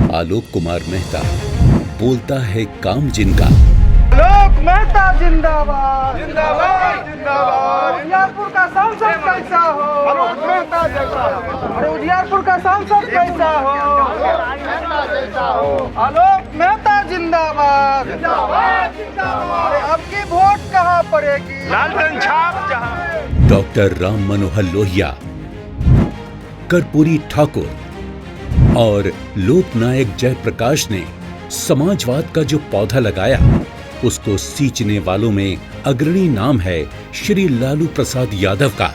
आलोक कुमार मेहता बोलता है काम जिनका। आलोक मेहता जिंदाबाद जिंदाबाद जिंदाबाद। उजियारपुर का सांसद कैसा हो? आलोक मेहता जैसा। अरे उजियारपुर का सांसद कैसा हो? आलोक मेहता जिंदाबाद जिंदाबाद जिंदाबाद। अब की वोट कहाँ पड़ेगी? लालटेन छाप जहाँ। डॉक्टर राम मनोहर लोहिया, कर्पूरी ठाकुर और लोकनायक जयप्रकाश ने समाजवाद का जो पौधा लगाया उसको सींचने वालों में अग्रणी नाम है श्री लालू प्रसाद यादव का।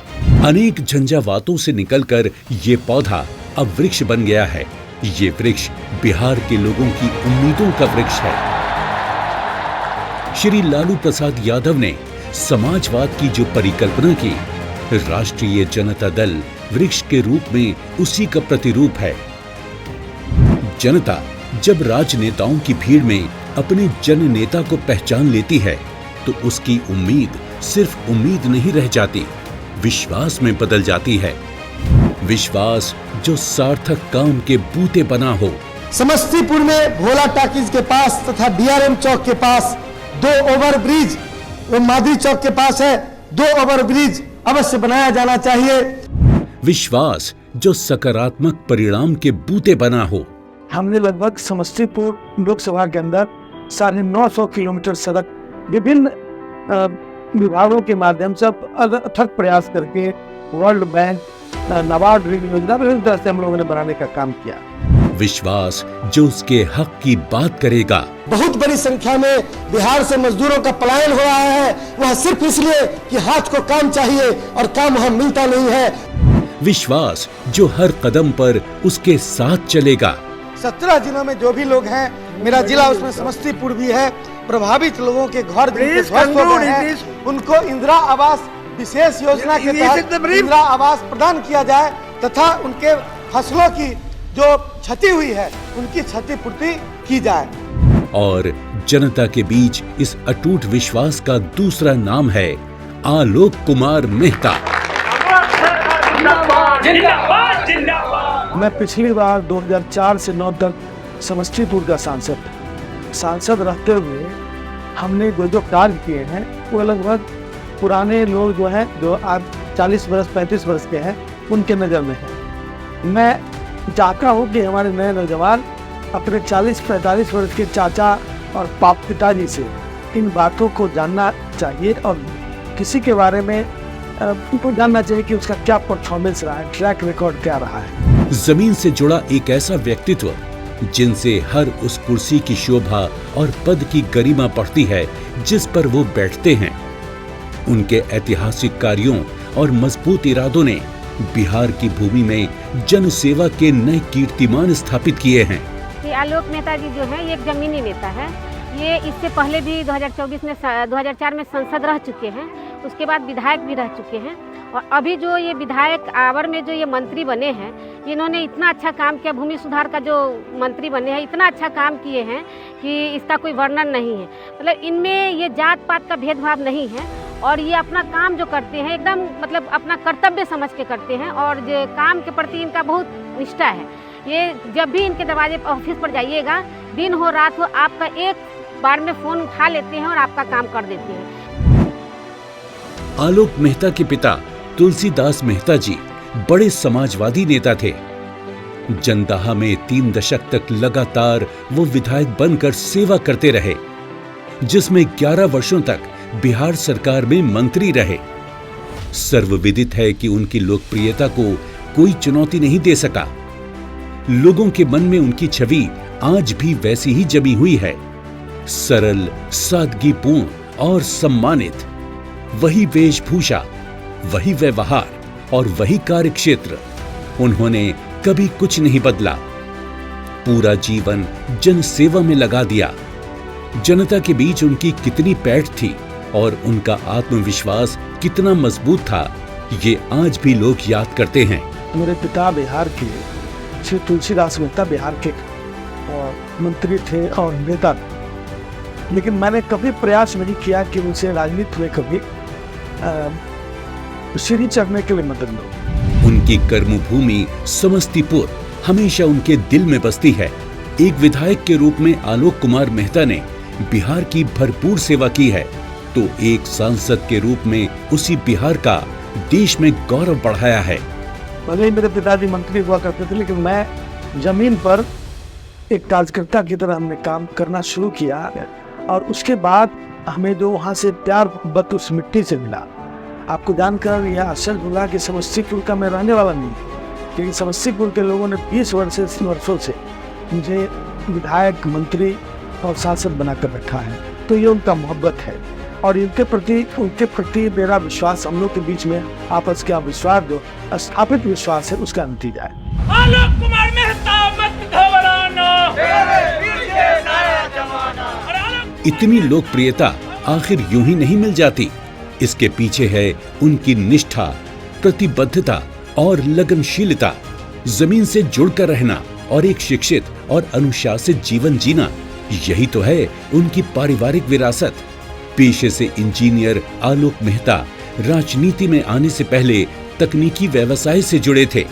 अनेक झंझावातों से निकलकर ये पौधा अब वृक्ष बन गया है। ये वृक्ष बिहार के लोगों की उम्मीदों का वृक्ष है। श्री लालू प्रसाद यादव ने समाजवाद की जो परिकल्पना की, राष्ट्रीय जनता दल वृक्ष के रूप में उसी का प्रतिरूप है। जनता जब राजनेताओं की भीड़ में अपने जन नेता को पहचान लेती है तो उसकी उम्मीद सिर्फ उम्मीद नहीं रह जाती, विश्वास में बदल जाती है। विश्वास जो सार्थक काम के बूते बना हो। समस्तीपुर में भोला टाकीज के पास तथा डीआरएम चौक के पास 2 ओवरब्रिज, माधुरी चौक के पास है 2 ओवरब्रिज अवश्य बनाया जाना चाहिए। विश्वास जो सकारात्मक परिणाम के बूते बना हो। हमने लगभग समस्तीपुर लोकसभा के अंदर 950 किलोमीटर सड़क विभिन्न विभागों के माध्यम से अथक प्रयास करके वर्ल्ड बैंक, नाबार्ड ऋण योजना, विभिन्न तरह से हम लोगों ने बनाने का काम किया। विश्वास जो उसके हक की बात करेगा। बहुत बड़ी संख्या में बिहार से मजदूरों का पलायन हो रहा है, वह सिर्फ इसलिए कि हाथ को काम चाहिए और काम वहाँ मिलता नहीं है। विश्वास जो हर कदम पर उसके साथ चलेगा। 17 जिलों में जो भी लोग हैं, मेरा जिला उसमें समस्तीपुर भी है, प्रभावित लोगों के घर ध्वस्त हो गए हैं, उनको इंदिरा आवास विशेष योजना के तहत इंदिरा आवास प्रदान किया जाए तथा उनके फसलों की जो क्षति हुई है उनकी क्षतिपूर्ति की जाए। और जनता के बीच इस अटूट विश्वास का दूसरा नाम है आलोक कुमार मेहता। मैं पिछली बार 2004 से 9 तक समस्तीपुर का सांसद रहते हुए हमने जो कार्य किए हैं वो लगभग पुराने लोग जो हैं, जो आज 40 वर्ष 35 वर्ष के हैं, उनके नज़र में है। मैं चाहता हूँ कि हमारे नए नौजवान अपने 40-45 वर्ष के चाचा और पिताजी से इन बातों को जानना चाहिए और किसी के बारे में उनको जानना चाहिए कि उसका क्या परफॉर्मेंस रहा है, ट्रैक रिकॉर्ड क्या रहा है। जमीन से जुड़ा एक ऐसा व्यक्तित्व जिनसे हर उस कुर्सी की शोभा और पद की गरिमा बढ़ती है जिस पर वो बैठते हैं। उनके ऐतिहासिक कार्यों और मजबूत इरादों ने बिहार की भूमि में जन सेवा के नए कीर्तिमान स्थापित किए हैं। आलोक मेहता जी जो है ये एक जमीनी नेता है। ये इससे पहले भी 2004 में सांसद रह चुके हैं, उसके बाद विधायक भी रह चुके हैं और अभी जो ये विधायक आवर में जो ये मंत्री बने हैं, इन्होंने इतना अच्छा काम किया। भूमि सुधार का जो मंत्री बने हैं इतना अच्छा काम किए हैं कि इसका कोई वर्णन नहीं है। मतलब इनमें ये जात पात का भेदभाव नहीं है और ये अपना काम जो करते हैं एकदम मतलब अपना कर्तव्य समझ के करते हैं और जो काम के प्रति इनका बहुत निष्ठा है। ये जब भी इनके दरवाजे ऑफिस पर जाइएगा, दिन हो रात हो, आपका एक बार में फोन उठा लेते हैं और आपका काम कर देते हैं। आलोक मेहता के पिता तुलसीदास मेहता जी बड़े समाजवादी नेता थे। जनदाहा में 3 दशक तक लगातार वो विधायक बनकर सेवा करते रहे, जिसमें 11 वर्षों तक बिहार सरकार में मंत्री रहे। सर्वविदित है कि उनकी लोकप्रियता को कोई चुनौती नहीं दे सका। लोगों के मन में उनकी छवि आज भी वैसी ही जमी हुई है, सरल, सादगीपूर्ण और सम्मानित। वही वेशभूषा, वही व्यवहार और वही कार्यक्षेत्र। उन्होंने कभी कुछ नहीं बदला, पूरा जीवन जन सेवा में लगा दिया। जनता के बीच उनकी कितनी पैठ थी और उनका आत्मविश्वास कितना मजबूत था, ये आज भी लोग याद करते हैं। मेरे पिता बिहार के श्री तुलसीदास मेहता बिहार के और मंत्री थे और नेता थे, लेकिन मैंने कभी प्रयास नहीं किया कि उनसे राजनीति में कभी सीढ़ी चढ़ने के लिए मदद लो। उनकी कर्मभूमि समस्तीपुर हमेशा उनके दिल में बसती है। एक विधायक के रूप में आलोक कुमार मेहता ने बिहार की भरपूर सेवा की है, तो एक सांसद के रूप में उसी बिहार का देश में गौरव बढ़ाया है। भले ही मेरे पिताजी मंत्री हुआ करते थे, लेकिन मैं जमीन पर एक कार्यकर्ता की तरह हमने काम करना शुरू किया और उसके बाद हमें जो वहाँ से प्यार मोहब्बत उस मिट्टी से मिला। आपको जानकर यह आश्चर्य होगा कि समस्तीपुर का मैं रहने वाला नहीं, क्योंकि समस्तीपुर के लोगों ने 20 वर्षों से मुझे विधायक, मंत्री और सांसद बनाकर रखा है। तो ये उनका मोहब्बत है और उनके प्रति मेरा विश्वास, हम लोग के बीच में आपस का विश्वास, जो स्थापित विश्वास है, उसका नतीजा है। आलोक कुमार मेहता मत घबराना, तेरे पीछे सारा जमाना। इतनी लोकप्रियता आखिर यूं ही नहीं मिल जाती। इसके पीछे है उनकी निष्ठा, प्रतिबद्धता और लगनशीलता, जमीन से जुड़कर रहना और एक शिक्षित और अनुशासित जीवन जीना। यही तो है उनकी पारिवारिक विरासत। पेशे से इंजीनियर आलोक मेहता राजनीति में आने से पहले तकनीकी व्यवसाय से जुड़े थे।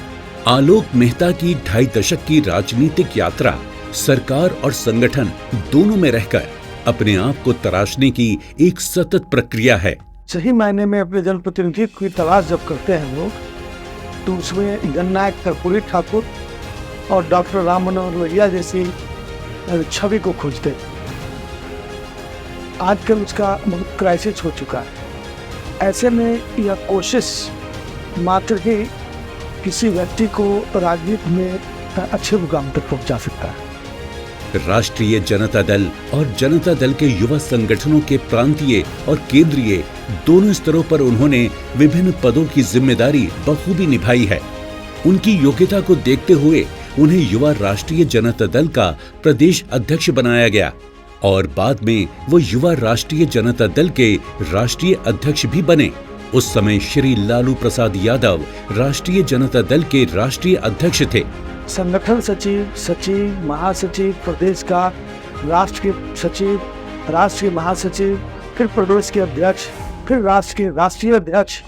आलोक मेहता की 2.5 दशक की राजनीतिक यात्रा सरकार और संगठन दोनों में रहकर अपने आप को तराशने की एक सतत प्रक्रिया है। सही मायने में अपने जनप्रतिनिधि की तलाश जब करते हैं लोग, तो उसमें जननायक कर्पूरी ठाकुर और डॉक्टर राम मनोहर लोहिया जैसी छवि को खोजते। आजकल उसका बहुत क्राइसिस हो चुका है। ऐसे में यह कोशिश मात्र ही किसी व्यक्ति को राजनीति में अच्छे मुकाम तक पहुंचा सकता है। राष्ट्रीय जनता दल और जनता दल के युवा संगठनों के प्रांतीय और केंद्रीय दोनों स्तरों पर उन्होंने विभिन्न पदों की जिम्मेदारी बखूबी निभाई है। उनकी योग्यता को देखते हुए उन्हें युवा राष्ट्रीय जनता दल का प्रदेश अध्यक्ष बनाया गया और बाद में वो युवा राष्ट्रीय जनता दल के राष्ट्रीय अध्यक्ष भी बने। उस समय श्री लालू प्रसाद यादव राष्ट्रीय जनता दल के राष्ट्रीय अध्यक्ष थे। संगठन सचिव, महासचिव, प्रदेश का राष्ट्र के सचिव, राष्ट्रीय महासचिव, फिर प्रदेश के अध्यक्ष, फिर राष्ट्र के राष्ट्रीय अध्यक्ष,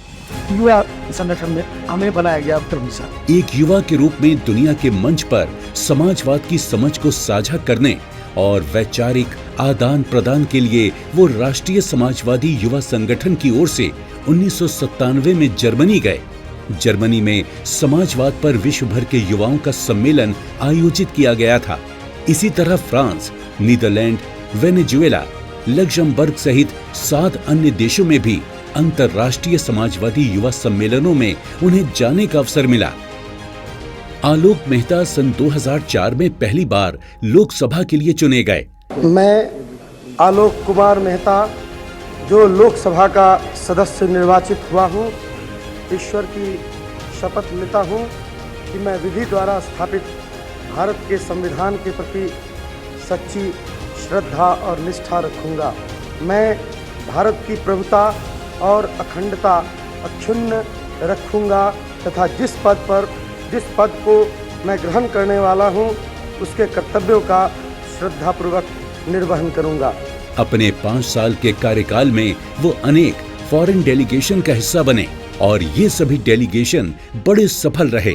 युवा संगठन में हमें बनाया गया क्रमशः। एक युवा के रूप में दुनिया के मंच पर समाजवाद की समझ को साझा करने और वैचारिक आदान प्रदान के लिए वो राष्ट्रीय समाजवादी युवा संगठन की ओर से 1997 में जर्मनी गए। जर्मनी में समाजवाद पर विश्व भर के युवाओं का सम्मेलन आयोजित किया गया था। इसी तरह फ्रांस, नीदरलैंड, वेनेजुएला, लग्जमबर्ग सहित 7 अन्य देशों में भी अंतर्राष्ट्रीय समाजवादी युवा सम्मेलनों में उन्हें जाने का अवसर मिला। आलोक मेहता सन 2004 में पहली बार लोकसभा के लिए चुने गए। मैं आलोक कुमार मेहता जो लोकसभा का सदस्य निर्वाचित हुआ हूँ, ईश्वर की शपथ लेता हूँ कि मैं विधि द्वारा स्थापित भारत के संविधान के प्रति सच्ची श्रद्धा और निष्ठा रखूँगा। मैं भारत की प्रभुता और अखंडता अक्षुण्ण रखूँगा तथा जिस पद को मैं ग्रहण करने वाला हूँ उसके कर्तव्यों का श्रद्धापूर्वक निर्वहन करूँगा। अपने 5 साल के कार्यकाल में वो अनेक फॉरेन डेलीगेशन का हिस्सा बने और ये सभी डेलीगेशन बड़े सफल रहे।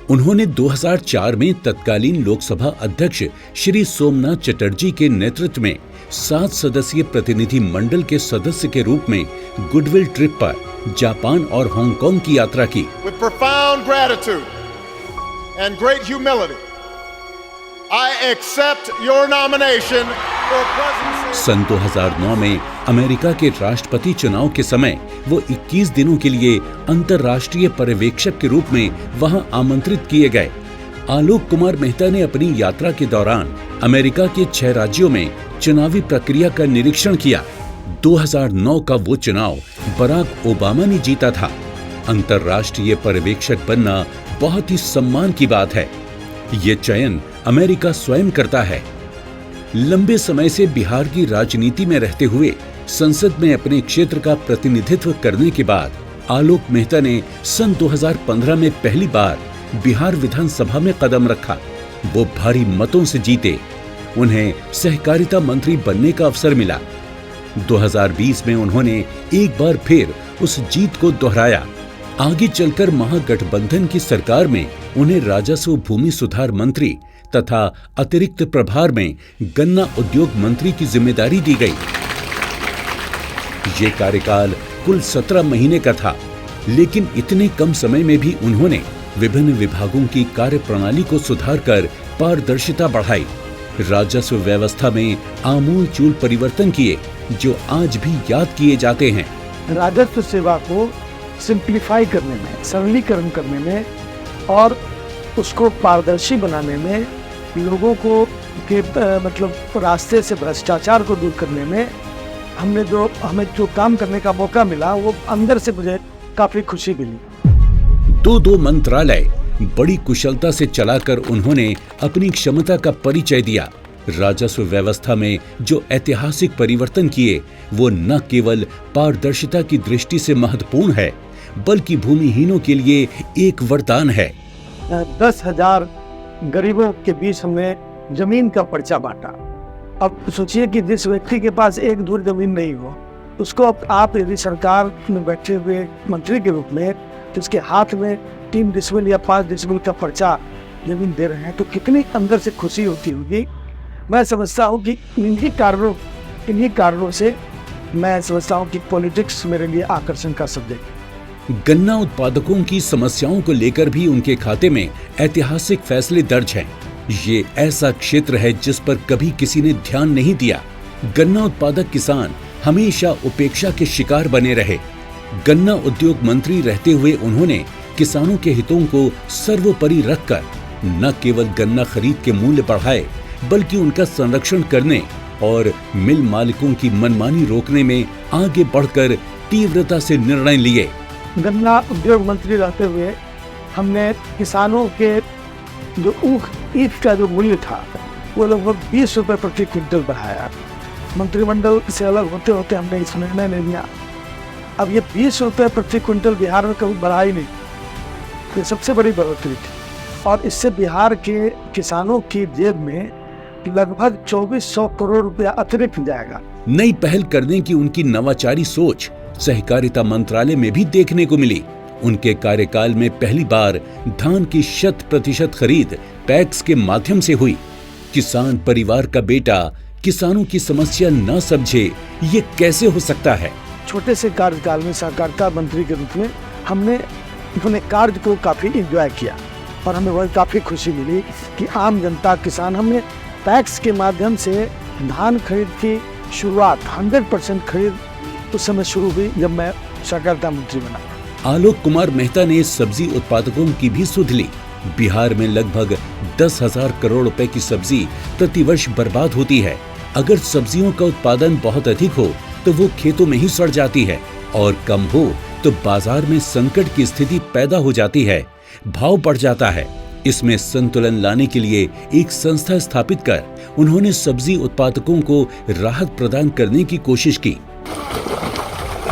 उन्होंने 2004 में तत्कालीन लोकसभा अध्यक्ष श्री सोमनाथ चटर्जी के नेतृत्व में 7 सदस्यीय प्रतिनिधि मंडल के सदस्य के रूप में गुडविल ट्रिप पर जापान और हांगकांग की यात्रा की। With profound gratitude and great humility, I accept your nomination for presidency. सन 2009 में अमेरिका के राष्ट्रपति चुनाव के समय वो 21 दिनों के लिए अंतर्राष्ट्रीय पर्यवेक्षक के रूप में वहां आमंत्रित किए गए। आलोक कुमार मेहता ने अपनी यात्रा के दौरान अमेरिका के 6 राज्यों में चुनावी प्रक्रिया का निरीक्षण किया। 2009 का वो चुनाव बराक ओबामा ने जीता था। अंतर्राष्ट्रीय पर्यवेक्षक बनना बहुत ही सम्मान की बात है। ये चयन अमेरिका स्वयं करता है। लंबे समय से बिहार की राजनीति में रहते हुए संसद में अपने क्षेत्र का प्रतिनिधित्व करने के बाद आलोक मेहता ने सन 2015 में पहली बार बिहार विधानसभा में कदम रखा। वो भारी मतों से जीते। उन्हें सहकारिता मंत्री बनने का अवसर मिला। 2020 में उन्होंने एक बार फिर उस जीत को दोहराया। आगे चलकर महागठबंधन की सरकार में उन्हें राजस्व भूमि सुधार मंत्री तथा अतिरिक्त प्रभार में गन्ना उद्योग मंत्री की जिम्मेदारी दी गई। ये कार्यकाल कुल 17 महीने का था, लेकिन इतने कम समय में भी उन्होंने विभिन्न विभागों की कार्यप्रणाली को सुधारकर पारदर्शिता बढ़ाई, राजस्व व्यवस्था में आमूलचूल परिवर्तन किए जो आज भी याद किए जाते हैं। राजस्व सेवा को सिंप्लीफाई करने में, सरलीकरण करने में और उसको पारदर्शी बनाने में, लोगों को के मतलब रास्ते से भ्रष्टाचार को दूर करने में हमें जो काम करने का मौका मिला, वो अंदर से मुझे काफी खुशी मिली। दो मंत्रालय बड़ी कुशलता से चलाकर उन्होंने अपनी क्षमता का परिचय दिया। राजस्व व्यवस्था में जो ऐतिहासिक परिवर्तन किए वो न केवल पारदर्शिता की दृष्टि से महत्वपूर्ण है, बल्कि भूमिहीनों के लिए एक वरदान है। 10,000 गरीबों के बीच हमने जमीन का पर्चा बांटा। अब सोचिए कि जिस व्यक्ति के पास एक धुर जमीन नहीं हो, उसको आप यदि सरकार में बैठे हुए मंत्री के रूप में तो उसके हाथ में 3 डिसमिल या 5 डिसमिल का पर्चा जमीन दे रहे हैं तो कितनी अंदर से खुशी होती होगी। मैं समझता हूँ कि इन्हीं कारणों से मैं समझता हूँ कि पॉलिटिक्स मेरे लिए आकर्षण का सब्जेक्ट। गन्ना उत्पादकों की समस्याओं को लेकर भी उनके खाते में ऐतिहासिक फैसले दर्ज हैं। ये ऐसा क्षेत्र है जिस पर कभी किसी ने ध्यान नहीं दिया। गन्ना उत्पादक किसान हमेशा उपेक्षा के शिकार बने रहे। गन्ना उद्योग मंत्री रहते हुए उन्होंने किसानों के हितों को सर्वोपरि रखकर न केवल गन्ना खरीद के मूल्य बढ़ाए, बल्कि उनका संरक्षण करने और मिल मालिकों की मनमानी रोकने में आगे बढ़कर तीव्रता से निर्णय लिए। गन्ना उद्योग मंत्री रहते हुए हमने किसानों के जो ईख का जो मूल्य था वो लगभग 20 रुपए प्रति क्विंटल बढ़ाया। मंत्रिमंडल से अलग होते होते हमने इस निर्णय ले लिया। अब ये 20 रुपए प्रति क्विंटल बिहार में कभी बढ़ा ही नहीं, ये सबसे बड़ी बढ़ोतरी थी और इससे बिहार के किसानों की जेब में लगभग 2400 करोड़ रुपया अतिरिक्त जाएगा। नई पहल करने की उनकी नवाचारी सोच सहकारिता मंत्रालय में भी देखने को मिली। उनके कार्यकाल में पहली बार धान की 100% खरीद पैक्स के माध्यम से हुई। किसान परिवार का बेटा किसानों की समस्या न समझे, ये कैसे हो सकता है? छोटे से कार्यकाल में सहकारिता मंत्री के रूप में हमने अपने कार्य को काफी एंजॉय किया और हमें वह काफी खुशी मिली कि आम जनता किसान, हमने पैक्स के माध्यम से धान खरीद की शुरुआत 100% खरीद उस समय शुरू हुई जब मैं सहकारिता मंत्री बना। आलोक कुमार मेहता ने सब्जी उत्पादकों की भी सुध ली। बिहार में लगभग 10,000 करोड़ रुपए की सब्जी प्रतिवर्ष बर्बाद होती है। अगर सब्जियों का उत्पादन बहुत अधिक हो तो वो खेतों में ही सड़ जाती है और कम हो तो बाजार में संकट की स्थिति पैदा हो जाती है, भाव बढ़ जाता है। इसमें संतुलन लाने के लिए एक संस्था स्थापित कर उन्होंने सब्जी उत्पादकों को राहत प्रदान करने की कोशिश की।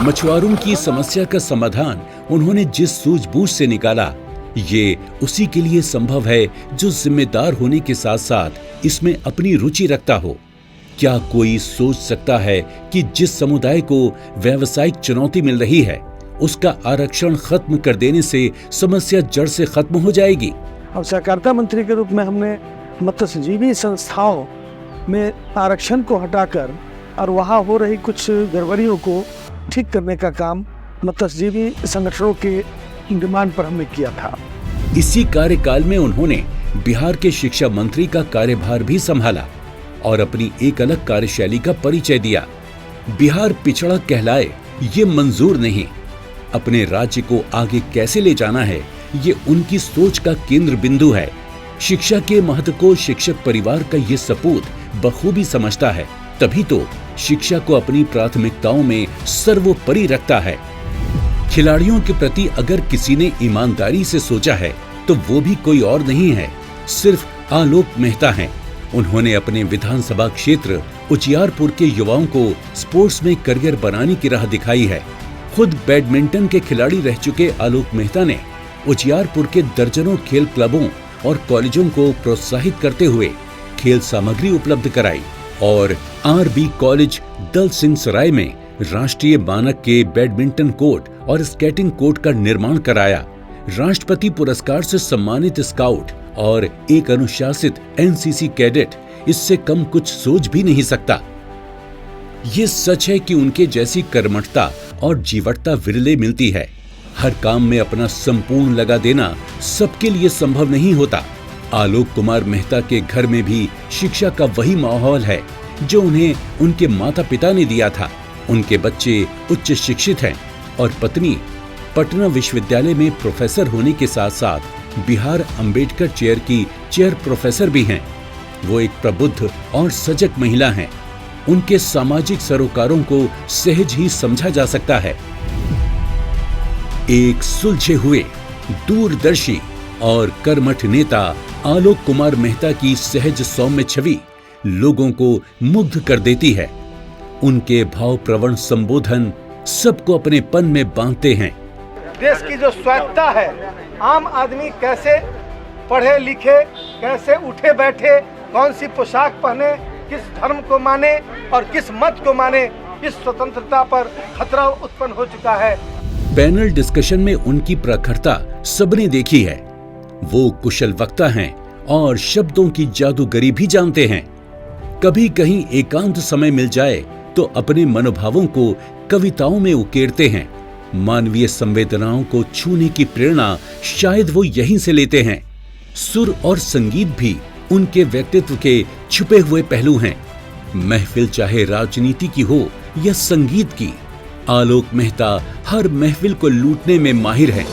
मछुआरों की समस्या का समाधान उन्होंने जिस सूझबूझ से निकाला, ये उसी के लिए संभव है जो जिम्मेदार होने के साथ साथ इसमें अपनी रुचि रखता हो। क्या कोई सोच सकता है कि जिस समुदाय को व्यावसायिक चुनौती मिल रही है, उसका आरक्षण खत्म कर देने से समस्या जड़ से खत्म हो जाएगी? अब सहकारिता मंत्री के रूप में हमने मत्स्यजीवी संस्थाओं में आरक्षण को हटाकर और वहाँ हो रही कुछ गड़बड़ियों को ठीक करने का काम मत्स्यजीवी संगठनों के डिमांड पर हमने किया था। इसी कार्यकाल में उन्होंने बिहार के शिक्षा मंत्री का कार्यभार भी संभाला और अपनी एक अलग कार्यशैली का परिचय दिया। बिहार पिछड़ा कहलाए ये मंजूर नहीं। अपने राज्य को आगे कैसे ले जाना है, ये उनकी सोच का केंद्र बिंदु है। शिक्षा के महत्व को शिक्षक परिवार का ये सपूत बखूबी समझता है, तभी तो शिक्षा को अपनी प्राथमिकताओं में सर्वोपरि रखता है। खिलाड़ियों के प्रति अगर किसी ने ईमानदारी से सोचा है तो वो भी कोई और नहीं है, सिर्फ आलोक मेहता हैं। उन्होंने अपने विधानसभा क्षेत्र उजियारपुर के युवाओं को स्पोर्ट्स में करियर बनाने की राह दिखाई है। खुद बैडमिंटन के खिलाड़ी रह चुके आलोक मेहता ने उजियारपुर के दर्जनों खेल क्लबों और कॉलेजों को प्रोत्साहित करते हुए खेल सामग्री उपलब्ध कराई और आरबी कॉलेज दल सिंह सराय में राष्ट्रीय मानक के बैडमिंटन कोर्ट और स्केटिंग कोर्ट का निर्माण कराया। राष्ट्रपति पुरस्कार से सम्मानित स्काउट और एक अनुशासित एनसीसी कैडेट इससे कम कुछ सोच भी नहीं सकता। ये सच है कि उनके जैसी कर्मठता और जीवटता विरले मिलती है। हर काम में अपना संपूर्ण लगा देना सबके लिए संभव नहीं होता। आलोक कुमार मेहता के घर में भी शिक्षा का वही माहौल है जो उन्हें उनके माता पिता ने दिया था। उनके बच्चे उच्च शिक्षित हैं और पत्नी पटना विश्वविद्यालय में प्रोफेसर होने के साथ साथ बिहार अंबेडकर चेयर की चेयर प्रोफेसर भी हैं। वो एक प्रबुद्ध और सजग महिला हैं। उनके सामाजिक सरोकारों को सहज ही समझा जा सकता है। एक सुलझे हुए, दूरदर्शी और कर्मठ नेता आलोक कुमार मेहता की सहज सौम्य छवि लोगों को मुग्ध कर देती है। उनके भावप्रवण संबोधन सबको अपने पन में बांधते हैं। देश की जो स्वायत्तता है, आम आदमी कैसे पढ़े लिखे, कैसे उठे बैठे, कौन सी पोशाक पहने, किस धर्म को माने और किस मत को माने, इस स्वतंत्रता पर खतरा उत्पन्न हो चुका है। पैनल डिस्कशन में उनकी प्रखरता सबने देखी है। वो कुशल वक्ता हैं और शब्दों की जादूगरी भी जानते हैं। कभी कहीं एकांत समय मिल जाए तो अपने मनोभावों को कविताओं में उकेरते हैं। मानवीय संवेदनाओं को छूने की प्रेरणा शायद वो यहीं से लेते हैं। सुर और संगीत भी उनके व्यक्तित्व के छुपे हुए पहलू हैं। महफिल चाहे राजनीति की हो या संगीत की, आलोक मेहता हर महफिल को लूटने में माहिर हैं।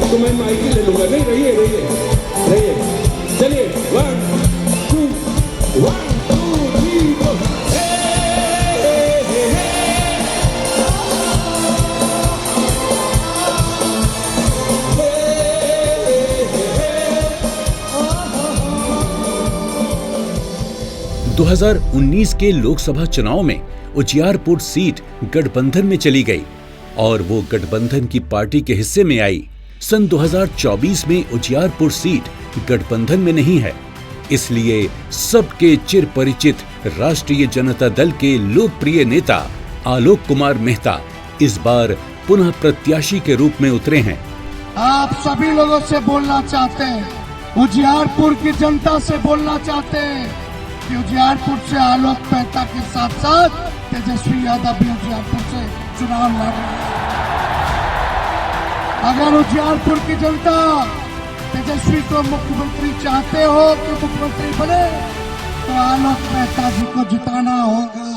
तो मैं माइक ले लूंगा। नहीं, रहिए। चलिए 1 2 3 4। दो 2019 के लोकसभा चुनाव में उजियारपुर सीट गठबंधन में चली गई और वो गठबंधन की पार्टी के हिस्से में आई। सन 2024 में उजियारपुर सीट गठबंधन में नहीं है, इसलिए सबके चिर परिचित राष्ट्रीय जनता दल के लोकप्रिय नेता आलोक कुमार मेहता इस बार पुनः प्रत्याशी के रूप में उतरे हैं। आप सभी लोगों से बोलना चाहते हैं, उजियारपुर की जनता से बोलना चाहते हैं कि उजियारपुर से आलोक मेहता के साथ साथ तेजस्वी यादव भी उजियारपुर से चुनाव लड़ रहे हैं। अगर उजियारपुर की जनता तेजस्वी को मुख्यमंत्री चाहते हो कि मुख्यमंत्री बने, तो आलोक मेहता जी को जिताना होगा।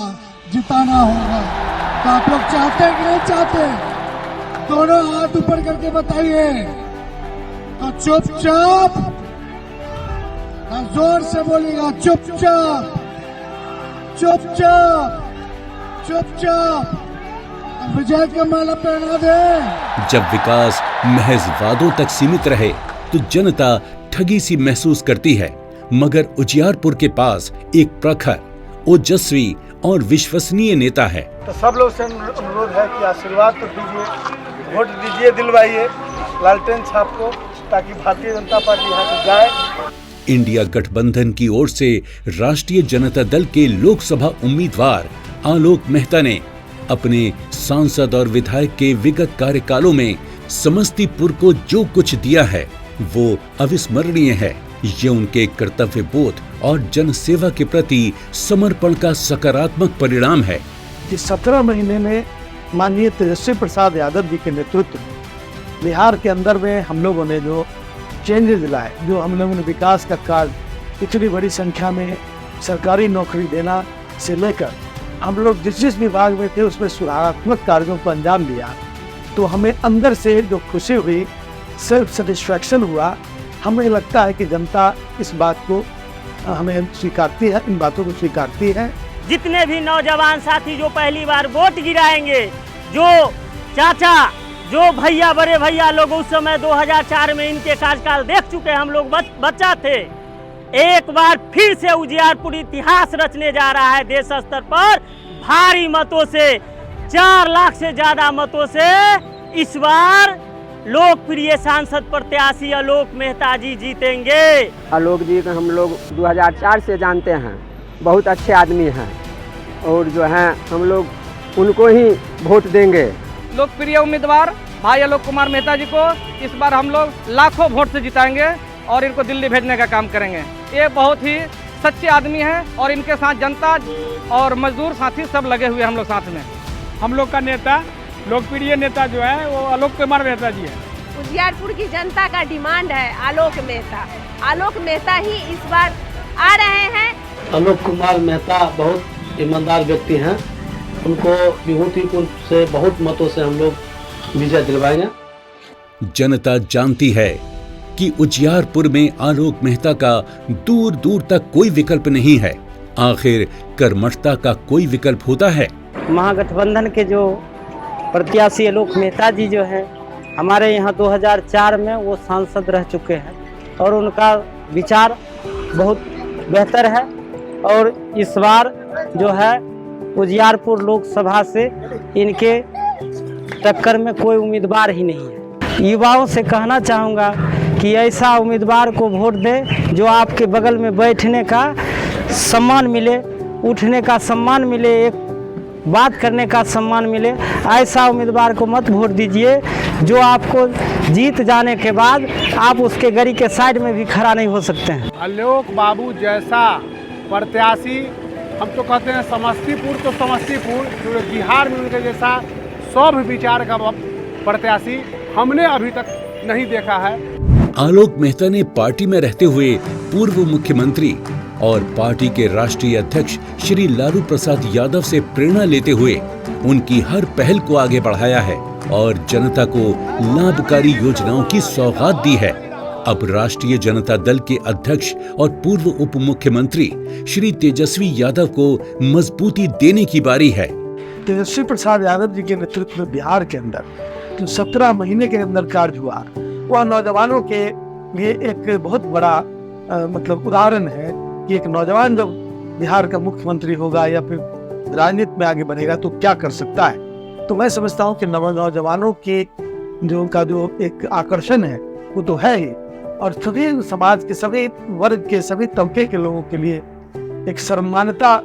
तो आप लोग चाहते हैं कि नहीं चाहते? दोनों हाथ ऊपर करके बताइए। तो चुपचाप, जोर से बोलिएगा, चुपचाप विजय का माला पहना दे। जब विकास महज वादों तक सीमित रहे तो जनता ठगी सी महसूस करती है, मगर उजियारपुर के पास एक प्रखर, ओजस्वी और विश्वसनीय नेता है। तो सब लोग से अनुरोध है कि आशीर्वाद तो दीजिए, वोट दीजिए, दिलवाइए लालटेन छाप को, ताकि भारतीय जनता पार्टी यहाँ से जाए। इंडिया गठबंधन की ओर से राष्ट्रीय जनता दल के लोकसभा उम्मीदवार आलोक मेहता ने अपने सांसद और विधायक के विगत कार्यकालों में समस्तीपुर को जो कुछ दिया है वो अविस्मरणीय है। ये उनके कर्तव्य बोध और जनसेवा के प्रति समर्पण का सकारात्मक परिणाम है। कि 17 महीने में माननीय तेजस्वी प्रसाद यादव जी के नेतृत्व में बिहार के अंदर में हम लोगों ने जो चेंजेस लाए, जो हम लोगों ने विकास का कार्य इतनी बड़ी संख्या में सरकारी नौकरी देना से लेकर हम लोग जिस विभाग में थे उसमें सुधारात्मक कार्यों को अंजाम दिया, तो हमें अंदर से जो खुशी हुई, सेल्फ सेटिस्फैक्शन हुआ। हमें लगता है कि जनता इस बात को हमें स्वीकारती है, इन बातों को स्वीकारती है। जितने भी नौजवान साथी जो पहली बार वोट गिराएंगे, जो चाचा जो भैया बड़े भैया लोग उस समय 2004 में इनके कार्यकाल देख चुके हैं, हम लोग बच्चा थे। एक बार फिर से उजियारपुर इतिहास रचने जा रहा है देश स्तर पर भारी मतों से, 4 लाख से ज्यादा मतों से इस बार लोकप्रिय सांसद प्रत्याशी आलोक मेहता जी जीतेंगे। आलोक जी को हम लोग 2004 से जानते हैं, बहुत अच्छे आदमी हैं और जो हैं हम लोग उनको ही वोट देंगे। लोकप्रिय उम्मीदवार भाई आलोक कुमार मेहता जी को इस बार हम लोग लाखों वोट से जिताएंगे और इनको दिल्ली भेजने का काम करेंगे। ये बहुत ही सच्चे आदमी हैं और इनके साथ जनता और मजदूर साथी सब लगे हुए हम लोग साथ में। हम लोग का नेता, लोकप्रिय नेता जो है वो आलोक कुमार मेहता जी है। उजियारपुर की जनता का डिमांड है आलोक मेहता। आलोक मेहता ही इस बार आ रहे हैं। आलोक कुमार मेहता बहुत ईमानदार व्यक्ति हैं, उनको विभूतिपुर से बहुत मतों से हम लोग विजय दिलवाएंगे। जनता जानती है कि उजियारपुर में आलोक मेहता का दूर दूर तक कोई विकल्प नहीं है। आखिर कर्मठता का कोई विकल्प होता है? महागठबंधन के जो प्रत्याशी आलोक मेहता जी जो हैं, हमारे यहाँ 2004 में वो सांसद रह चुके हैं और उनका विचार बहुत बेहतर है और इस बार जो है उजियारपुर लोकसभा से इनके टक्कर में कोई उम्मीदवार ही नहीं है। युवाओं से कहना चाहूँगा कि ऐसा उम्मीदवार को वोट दें जो आपके बगल में बैठने का सम्मान मिले, उठने का सम्मान मिले, एक बात करने का सम्मान मिले। ऐसा उम्मीदवार को मत वोट दीजिए जो आपको जीत जाने के बाद आप उसके गरी के साइड में भी खड़ा नहीं हो सकते हैं। आलोक बाबू जैसा प्रत्याशी, हम तो कहते हैं समस्तीपुर तो समस्तीपुर, पूरे बिहार में उनके जैसा सब विचार का प्रत्याशी हमने अभी तक नहीं देखा है। आलोक मेहता ने पार्टी में रहते हुए पूर्व मुख्यमंत्री और पार्टी के राष्ट्रीय अध्यक्ष श्री लालू प्रसाद यादव से प्रेरणा लेते हुए उनकी हर पहल को आगे बढ़ाया है और जनता को लाभकारी योजनाओं की सौगात दी है। अब राष्ट्रीय जनता दल के अध्यक्ष और पूर्व उप मुख्यमंत्री श्री तेजस्वी यादव को मजबूती देने की बारी है। तेजस्वी प्रसाद यादव जी के नेतृत्व में बिहार के अंदर जो 17 महीने के अंदर कार्य हुआ, वह नौजवानों के लिए एक बहुत बड़ा मतलब उदाहरण है कि एक नौजवान जब बिहार का मुख्यमंत्री होगा या फिर राजनीति में आगे बढ़ेगा तो क्या कर सकता है। तो मैं समझता हूँ कि नौजवानों के जो उनका जो एक आकर्षण है वो तो है ही, और सभी समाज के सभी वर्ग के सभी तबके के लोगों के लिए एक सम्मानता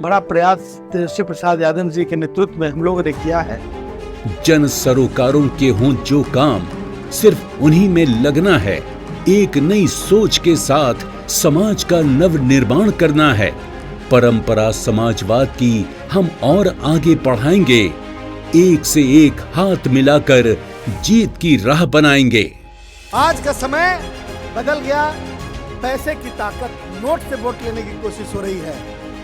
बड़ा प्रयास तेजस्वी प्रसाद यादव जी के नेतृत्व में हम लोगों ने किया है। जन सरोकारों के हों जो काम, सिर्फ उन्हीं में लगना है। एक नई सोच के साथ समाज का नव निर्माण करना है। परंपरा समाजवाद की हम और आगे बढ़ाएंगे। एक से एक हाथ मिलाकर जीत की राह बनाएंगे। आज का समय बदल गया, पैसे की ताकत नोट से वोट लेने की कोशिश हो रही है,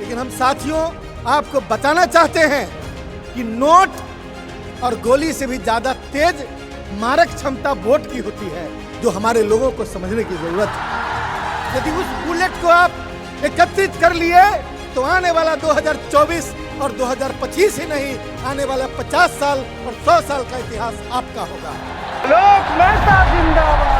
लेकिन हम साथियों आपको बताना चाहते हैं कि नोट और गोली से भी ज्यादा तेज मारक क्षमता वोट की होती है, जो हमारे लोगों को समझने की जरूरत है। यदि उस बुलेट को आप एकत्रित कर लिए तो आने वाला 2024 और 2025 ही नहीं, आने वाला 50 साल और 100 साल का इतिहास आपका होगा। आलोक मेहता जिंदाबाद।